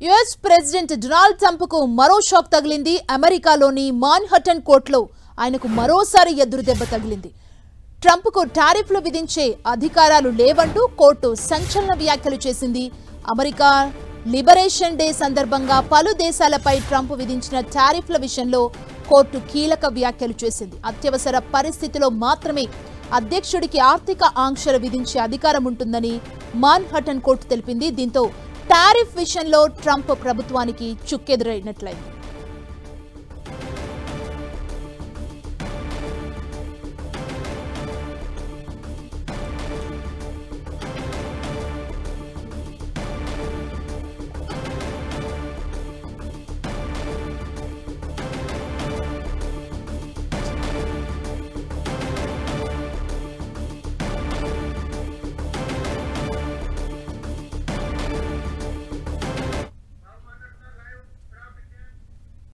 US president Donald Trump కు మరో shock తగిలింది. అమెరికాలోని మాన్హటన్ కోర్టులో ఆయనకు మరోసారి ఎదురుదెబ్బ తగిలింది. ట్రంప్ కు టారిఫ్లు విధించే అధికారాలు లేవంటూ కోర్టు సంచలన వ్యాఖ్యలు చేసింది. అమెరికా లిబరేషన్ డే సందర్భంగా పలు దేశాలపై ట్రంప్ విధించిన టారిఫ్ల విషయంలో కోర్టు కీలక వ్యాఖ్యలు చేసింది. అత్యవసర పరిస్థితిలో మాత్రమే అధ్యక్షుడికి ఆర్థిక ఆంక్షలు విధించే అధికారం ఉంటుందని మాన్హటన్ కోర్టు తెలిపింది. దీంతో టారిఫ్ విషయంలో ట్రంప్ ప్రభుత్వానికి చుక్కెదురైనట్లయింది.